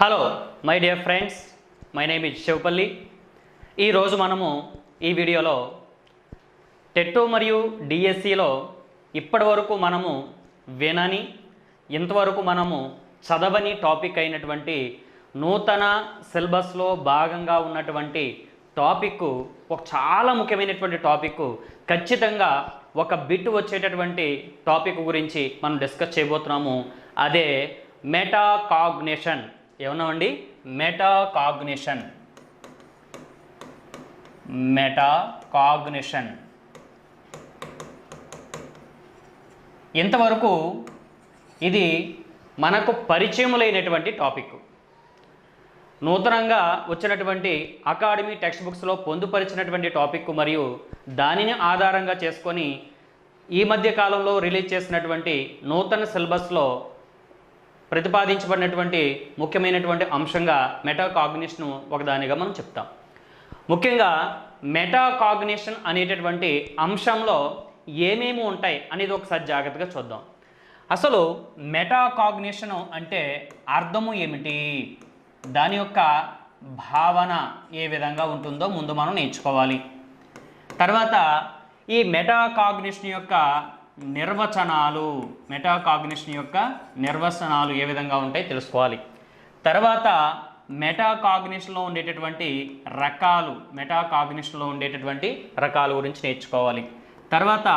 Hello my dear friends, my name is Shivapalli. ఈరోజు మనము ఈ వీడియోలో టెట్ మరియు డిఎస్సిలో ఇప్పటివరకు మనము వినని, ఇంతవరకు మనము చదవని టాపిక్ అయినటువంటి నూతన సిలబస్లో భాగంగా ఉన్నటువంటి టాపిక్, ఒక చాలా ముఖ్యమైనటువంటి టాపిక్, ఖచ్చితంగా ఒక బిట్ వచ్చేటటువంటి టాపిక్ గురించి మనం డిస్కస్ చేయబోతున్నాము. అదే మెటాకాగ్నిషన్. ఏమన్నామండి? మెటాకాగ్నిషన్. మెటాకాగ్నిషన్ ఇంతవరకు ఇది మనకు పరిచయములైనటువంటి టాపిక్. నూతనంగా వచ్చినటువంటి అకాడమీ టెక్స్ట్ బుక్స్లో పొందుపరిచినటువంటి టాపిక్ మరియు దానిని ఆధారంగా చేసుకొని ఈ మధ్య కాలంలో రిలీజ్ చేసినటువంటి నూతన సిలబస్లో ప్రతిపాదించబడినటువంటి ముఖ్యమైనటువంటి అంశంగా మెటాకాగ్నిషన్ ఒకదానిగా మనం చెప్తాం. ముఖ్యంగా మెటాకాగ్నిషన్ అనేటటువంటి అంశంలో ఏమేమి ఉంటాయి అనేది ఒకసారి జాగ్రత్తగా చూద్దాం. అసలు మెటాకాగ్నిషన్ అంటే అర్థము ఏమిటి, దాని యొక్క భావన ఏ విధంగా ఉంటుందో ముందు మనం నేర్చుకోవాలి. తర్వాత ఈ మెటాకాగ్నిషన్ యొక్క నిర్వచనాలు, మెటాకాగ్నిషన్ యొక్క నిర్వచనాలు ఏ విధంగా ఉంటాయి తెలుసుకోవాలి. తర్వాత మెటాకాగ్నిషన్లో ఉండేటటువంటి రకాలు, మెటాకాగ్నిషన్లో ఉండేటటువంటి రకాల గురించి నేర్చుకోవాలి. తర్వాత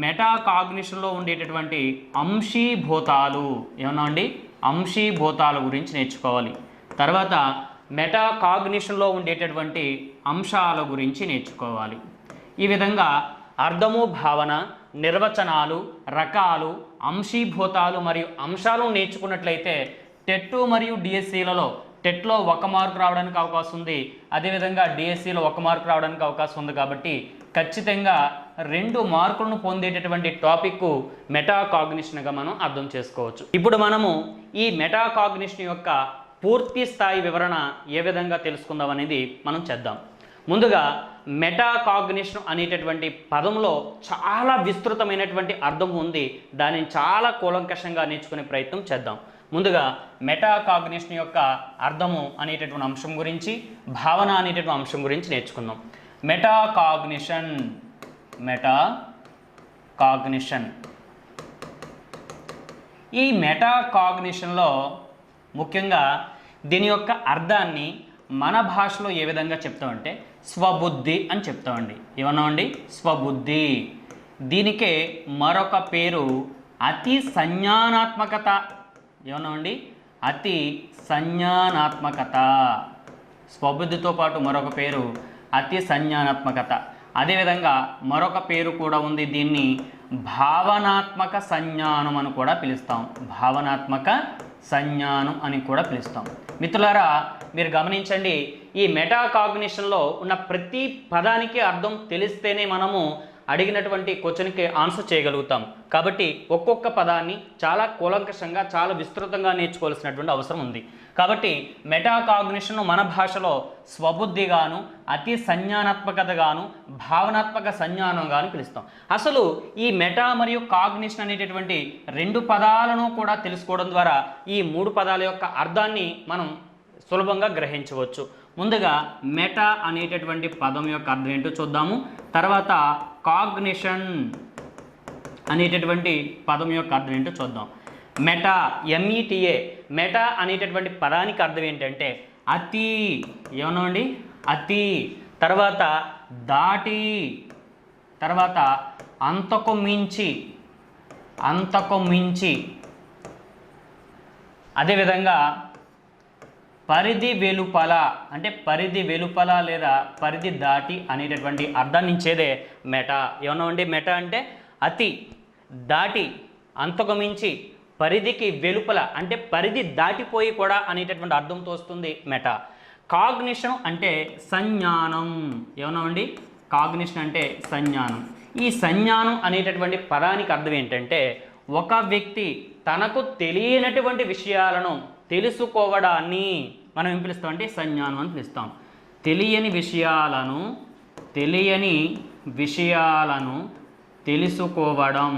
మెటాకాగ్నిషన్లో ఉండేటటువంటి అంశీభూతాలు, ఏమన్నా అండి, అంశీభూతాల గురించి నేర్చుకోవాలి. తర్వాత మెటాకాగ్నిషన్లో ఉండేటటువంటి అంశాల గురించి నేర్చుకోవాలి. ఈ విధంగా అర్థము, భావన, నిర్వచనాలు, రకాలు, అంశీభూతాలు మరియు అంశాలను నేర్చుకున్నట్లయితే టెట్ మరియు డిఎస్సిలలో టెట్లో 1 మార్కు రావడానికి అవకాశం ఉంది, అదేవిధంగా డిఎస్సిలో 1 మార్కు రావడానికి అవకాశం ఉంది. కాబట్టి ఖచ్చితంగా 2 మార్కులను పొందేటటువంటి టాపిక్ మెటాకాగ్నిషన్గా మనం అర్థం చేసుకోవచ్చు. ఇప్పుడు మనము ఈ మెటాకాగ్నిషన్ యొక్క పూర్తి స్థాయి వివరణ ఏ విధంగా తెలుసుకుందాం అనేది మనం చేద్దాం. ముందుగా మెటాకాగ్నిషన్ అనేటటువంటి పదంలో చాలా విస్తృతమైనటువంటి అర్థం ఉంది. దానిని చాలా కూలంకషంగా నేర్చుకునే ప్రయత్నం చేద్దాం. ముందుగా మెటాకాగ్నిషన్ యొక్క అర్థము అనేటటువంటి అంశం గురించి, భావన అనేటటువంటి అంశం గురించి నేర్చుకుందాం. Metacognition, metacognition. ఈ మెటాకాగ్నిషన్లో ముఖ్యంగా దీని యొక్క అర్థాన్ని మన భాషలో ఏ విధంగా చెప్తామంటే స్వబుద్ధి అని చెప్తామండి. ఏమన్నామండి? స్వబుద్ధి. దీనికే మరొక పేరు అతి సంజ్ఞానాత్మకత. ఏమన్నామండి? అతి సంజ్ఞానాత్మకత. స్వబుద్ధితో పాటు మరొక పేరు అతి సంజ్ఞానాత్మకత. అదేవిధంగా మరొక పేరు కూడా ఉంది, దీన్ని భావనాత్మక సంజ్ఞానం అని కూడా పిలుస్తాం. భావనాత్మక సంజ్ఞానం అని కూడా పిలుస్తాం. మిత్రులారా, మీరు గమనించండి, ఈ మెటాకాగ్నిషన్లో ఉన్న ప్రతి పదానికి అర్థం తెలిస్తేనే మనము అడిగినటువంటి క్వశ్చన్కి ఆన్సర్ చేయగలుగుతాం. కాబట్టి ఒక్కొక్క పదాన్ని చాలా కూలంకషంగా, చాలా విస్తృతంగా నేర్చుకోవాల్సినటువంటి అవసరం ఉంది. కాబట్టి మెటాకాగ్నిషన్ మన భాషలో స్వబుద్ధిగాను, అతి సంజ్ఞానాత్మకతగాను, భావనాత్మక సంజ్ఞానంగాను పిలుస్తాం. అసలు ఈ మెటా మరియు కాగ్నిషన్ అనేటటువంటి 2 పదాలను కూడా తెలుసుకోవడం ద్వారా ఈ 3 పదాల యొక్క అర్థాన్ని మనం సులభంగా గ్రహించవచ్చు. ముందుగా మెటా అనేటటువంటి పదం యొక్క అర్థం ఏంటో చూద్దాము. తర్వాత కాగ్నిషన్ అనేటటువంటి పదం యొక్క అర్థం ఏంటో చూద్దాం. మెటా, ఎంఈటిఏ, మెటా అనేటటువంటి పదానికి అర్థం ఏంటంటే అతి. ఏమన్నామండి? అతి. తర్వాత దాటి, తర్వాత అంతకు మించి, అంతకు మించి, అదేవిధంగా పరిధి వెలుపల, అంటే పరిధి వెలుపల లేదా పరిధి దాటి అనేటటువంటి అర్థాన్ని ఇచ్చేదే మెటా. ఏమన్నామండి? మెటా అంటే అతి, దాటి, అంతకు మించి, పరిధికి వెలుపల, అంటే పరిధి దాటిపోయి కూడా అనేటటువంటి అర్థంతో వస్తుంది మెటా. కాగ్నిషన్ అంటే సంజ్ఞానం. ఏమన్నామండి? కాగ్నిషన్ అంటే సంజ్ఞానం. ఈ సంజ్ఞానం అనేటటువంటి పదానికి అర్థం ఏంటంటే ఒక వ్యక్తి తనకు తెలియనటువంటి విషయాలను తెలుసుకోవడాన్ని మనం ఏం పిలుస్తామంటే సంజ్ఞానం అని పిలుస్తాం. తెలియని విషయాలను తెలుసుకోవడం,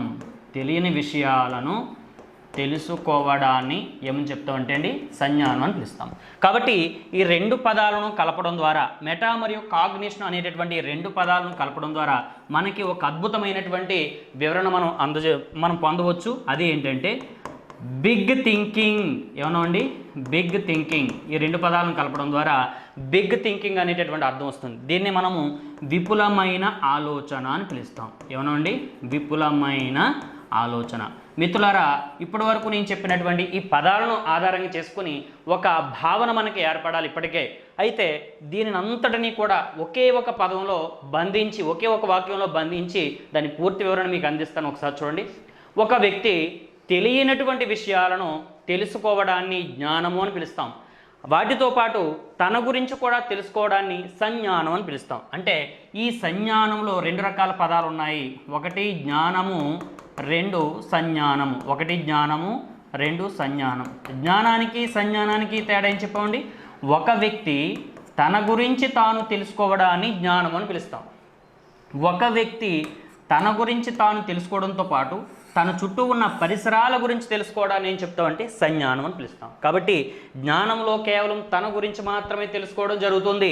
తెలియని విషయాలను తెలుసుకోవడాన్ని ఏమని చెప్తామంటే అండి సంజ్ఞానం అని పిలుస్తాం. కాబట్టి ఈ రెండు పదాలను కలపడం ద్వారా మెటా మరియు కాగ్నిషన్ అనేటటువంటి రెండు పదాలను కలపడం ద్వారా మనకి ఒక అద్భుతమైనటువంటి వివరణ మనం పొందవచ్చు. అది ఏంటంటే బిగ్ థింకింగ్. ఏమన్నా అండి బిగ్ థింకింగ్. ఈ రెండు పదాలను కలపడం ద్వారా బిగ్ థింకింగ్ అనేటటువంటి అర్థం వస్తుంది. దీన్ని మనము విపులమైన ఆలోచన అని పిలుస్తాం. ఏమన్నా అండి విపులమైన ఆలోచన. మిత్రులారా, ఇప్పటి వరకు నేను చెప్పినటువంటి ఈ పదాలను ఆధారంగా చేసుకుని ఒక భావన మనకి ఏర్పడాలి ఇప్పటికే. అయితే దీనిని అంతటినీ కూడా ఒకే ఒక పదంలో బంధించి, ఒకే ఒక వాక్యంలో బంధించి దాని పూర్తి వివరణ మీకు అందిస్తాను. ఒకసారి చూడండి. ఒక వ్యక్తి తెలియనటువంటి విషయాలను తెలుసుకోవడాన్ని జ్ఞానము అని పిలుస్తాం. వాటితో పాటు తన గురించి కూడా తెలుసుకోవడాన్ని సంజ్ఞానం అని పిలుస్తాం. అంటే ఈ సంజ్ఞానంలో రెండు రకాల పదాలు ఉన్నాయి. ఒకటి జ్ఞానము, రెండు సంజ్ఞానము. ఒకటి జ్ఞానము, రెండు సంజ్ఞానం. జ్ఞానానికి సంజ్ఞానానికి తేడా ఏం చెప్పండి. ఒక వ్యక్తి తన గురించి తాను తెలుసుకోవడాన్ని జ్ఞానం అని పిలుస్తాం. ఒక వ్యక్తి తన గురించి తాను తెలుసుకోవడంతో పాటు తన చుట్టూ ఉన్న పరిసరాల గురించి తెలుసుకోవడాన్ని ఏం చెప్తామంటే సంజ్ఞానం అని పిలుస్తాం. కాబట్టి జ్ఞానంలో కేవలం తన గురించి మాత్రమే తెలుసుకోవడం జరుగుతుంది.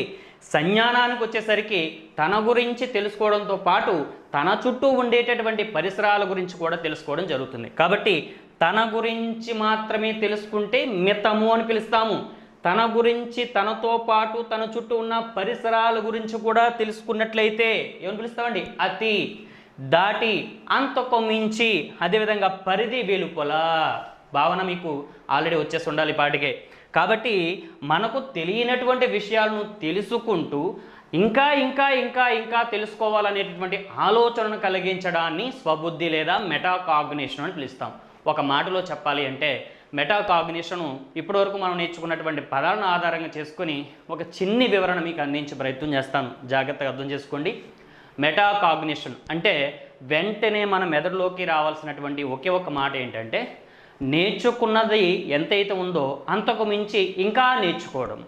సంజ్ఞానానికి వచ్చేసరికి తన గురించి తెలుసుకోవడంతో పాటు తన చుట్టూ ఉండేటటువంటి పరిసరాల గురించి కూడా తెలుసుకోవడం జరుగుతుంది. కాబట్టి తన గురించి మాత్రమే తెలుసుకుంటే మితము అని పిలుస్తాము. తన గురించి తనతో పాటు తన చుట్టూ ఉన్న పరిసరాల గురించి కూడా తెలుసుకున్నట్లయితే ఏమని పిలుస్తామండి అతి, దాటి, అంతకు మించి, అదేవిధంగా పరిధి వెలుపల. భావన మీకు ఆల్రెడీ వచ్చేసి ఉండాలి పాటికే. కాబట్టి మనకు తెలియనటువంటి విషయాలను తెలుసుకుంటూ ఇంకా ఇంకా ఇంకా ఇంకా తెలుసుకోవాలనేటటువంటి ఆలోచనను కలిగించడాన్ని స్వబుద్ధి లేదా మెటాకాగ్నిషన్ అని పిలుస్తాం. ఒక మాటలో చెప్పాలి అంటే మెటాకాగ్నిషను ఇప్పటివరకు మనం నేర్చుకున్నటువంటి పదాలను ఆధారంగా చేసుకొని ఒక చిన్ని వివరణ మీకు అందించే ప్రయత్నం చేస్తాను. జాగ్రత్తగా అర్థం చేసుకోండి. మెటాకాగ్నిషన్ అంటే వెంటనే మన మెదడులోకి రావాల్సినటువంటి ఒకే ఒక మాట ఏంటంటే నేర్చుకున్నది ఎంతైతే ఉందో అంతకు మించి ఇంకా నేర్చుకోవడం,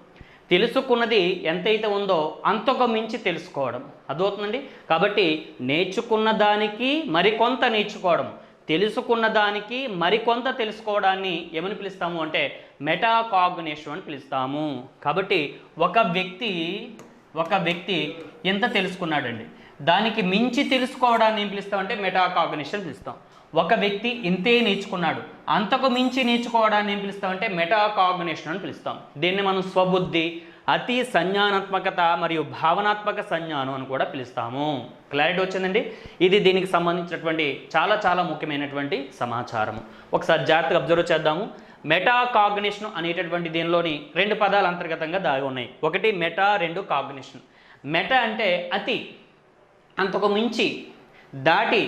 తెలుసుకున్నది ఎంతైతే ఉందో అంతకు మించి తెలుసుకోవడం. అదవుతుందండి. కాబట్టి నేర్చుకున్న దానికి మరికొంత నేర్చుకోవడం, తెలుసుకున్న దానికి మరికొంత తెలుసుకోవడాన్ని ఏమని పిలుస్తాము అంటే మెటాకాగ్నిషన్ అని పిలుస్తాము. కాబట్టి ఒక వ్యక్తి ఎంత తెలుసుకున్నాడండి, దానికి మించి తెలుసుకోవడాన్ని ఏం పిలుస్తామంటే మెటాకాగ్నిషన్ పిలుస్తాం. ఒక వ్యక్తి ఇంతే నేర్చుకున్నాడు, అంతకు మించి నేర్చుకోవడాన్ని ఏం పిలుస్తామంటే మెటాకాగ్నిషన్ అని పిలుస్తాం. దీన్ని మనం స్వబుద్ధి, అతి సంజ్ఞానాత్మకత మరియు భావనాత్మక సంజ్ఞానం అని కూడా పిలుస్తాము. క్లారిటీ వచ్చిందండి. ఇది దీనికి సంబంధించినటువంటి చాలా చాలా ముఖ్యమైనటువంటి సమాచారము. ఒకసారి జాగ్రత్తగా అబ్జర్వ్ చేద్దాము. మెటాకాగ్నిషన్ అనేటటువంటి దీనిలోని రెండు పదాలు అంతర్గతంగా దాగి ఉన్నాయి. ఒకటి మెటా, రెండు కాగ్నిషన్. మెటా అంటే అతి, అంతకు మించి, దాటి,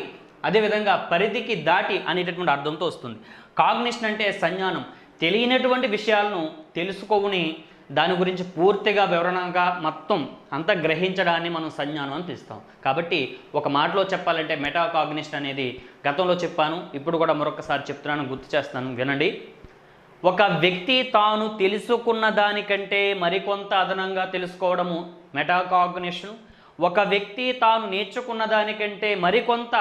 అదేవిధంగా పరిధికి దాటి అనేటటువంటి అర్థంతో వస్తుంది. కాగ్నిషన్ అంటే సంజ్ఞానం, తెలియనటువంటి విషయాలను తెలుసుకొని దాని గురించి పూర్తిగా వివరణగా మొత్తం అంతా గ్రహించడాన్ని మనం సంజ్ఞానం అని పిలుస్తాం. కాబట్టి ఒక మాటలో చెప్పాలంటే మెటాకాగ్నిషన్ అనేది గతంలో చెప్పాను, ఇప్పుడు కూడా మరొకసారి చెప్తున్నాను, గుర్తు చేస్తాను, వినండి. ఒక వ్యక్తి తాను తెలుసుకున్న దానికంటే మరికొంత అదనంగా తెలుసుకోవడము మెటాకాగ్నిషన్. ఒక వ్యక్తి తాను నేర్చుకున్న దానికంటే మరికొంత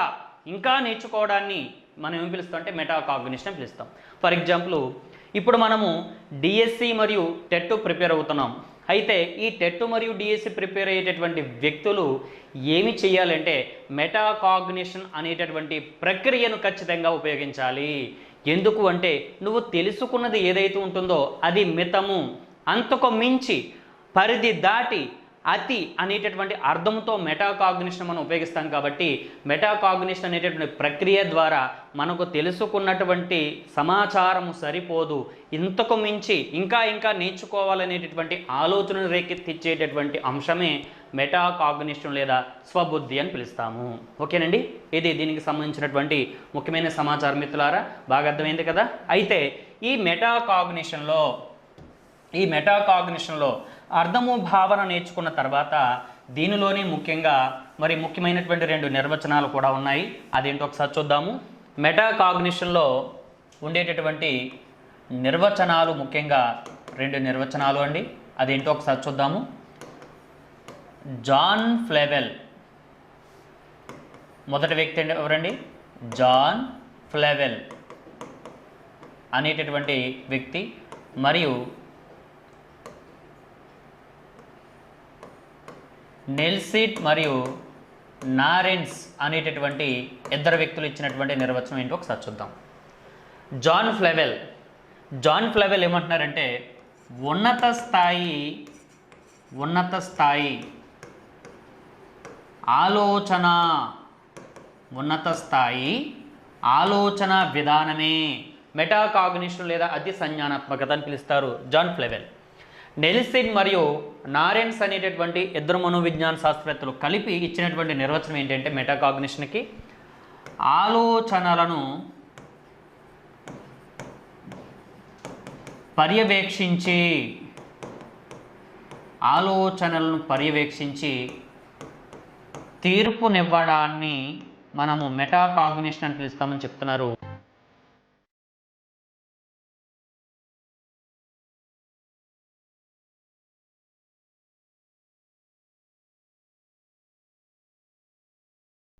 ఇంకా నేర్చుకోవడాన్ని మనం ఏం పిలుస్తాం అంటే మెటాకాగ్నిషన్ అని పిలుస్తాం. ఫర్ ఎగ్జాంపుల్, ఇప్పుడు మనము డిఎస్సి మరియు టెట్ ప్రిపేర్ అవుతున్నాం. అయితే ఈ టెట్ మరియు డిఎస్సి ప్రిపేర్ అయ్యేటటువంటి వ్యక్తులు ఏమి చేయాలంటే మెటాకాగ్నిషన్ అనేటటువంటి ప్రక్రియను ఖచ్చితంగా ఉపయోగించాలి. ఎందుకు అంటే నువ్వు తెలుసుకున్నది ఏదైతే ఉంటుందో అది మితము, అంతకు మించి, పరిధి దాటి, అతి అనేటటువంటి అర్థంతో మెటాకాగ్నిషన్ మనం ఉపయోగిస్తాం. కాబట్టి మెటాకాగ్నిషన్ అనేటటువంటి ప్రక్రియ ద్వారా మనకు తెలుసుకున్నటువంటి సమాచారము సరిపోదు, ఇంతకు మించి ఇంకా ఇంకా నేర్చుకోవాలనేటటువంటి ఆలోచనను రేకెత్తించేటటువంటి అంశమే మెటాకాగ్నిషన్ లేదా స్వబుద్ధి అని పిలుస్తాము. ఓకేనండి. ఇది దీనికి సంబంధించినటువంటి ముఖ్యమైన సమాచారం మిత్రులారా. బాగా అర్థమైంది కదా. అయితే ఈ మెటాకాగ్నిషన్లో అర్థము, భావన నేర్చుకున్న తర్వాత దీనిలోనే ముఖ్యమైనటువంటి రెండు నిర్వచనాలు కూడా ఉన్నాయి. అదేంటో ఒకసారి చూద్దాము. మెటాకాగ్నిషన్లో ఉండేటటువంటి నిర్వచనాలు ముఖ్యంగా రెండు నిర్వచనాలు అండి. అదేంటో ఒకసారి చూద్దాము. జాన్ ఫ్లెవెల్, మొదటి వ్యక్తి ఎవరండి? జాన్ ఫ్లెవెల్. అనేటటువంటి వ్యక్తి మరియు నెల్సిట్ మరియు నారెన్స్ అనేటటువంటి ఇద్దరు వ్యక్తులు ఇచ్చినటువంటి నిర్వచనం ఏంటో ఒకసారి చూద్దాం. జాన్ ఫ్లెవెల్ ఏమంటున్నారంటే ఉన్నత స్థాయి ఆలోచన విధానమే మెటాకాగ్నిషన్ లేదా అతి సంజ్ఞానాత్మకత అని పిలుస్తారు జాన్ ఫ్లెవెల్. నెల్సిట్ మరియు నారెన్స్ అనేటటువంటి ఇద్దరు మనోవిజ్ఞాన శాస్త్రవేత్తలు కలిపి ఇచ్చినటువంటి నిర్వచనం ఏంటంటే మెటాకాగ్నిషన్కి ఆలోచనలను పర్యవేక్షించి తీర్పునివ్వడాన్ని మనము మెటాకాగ్నిషన్ అని పిలుస్తామని చెప్తున్నారు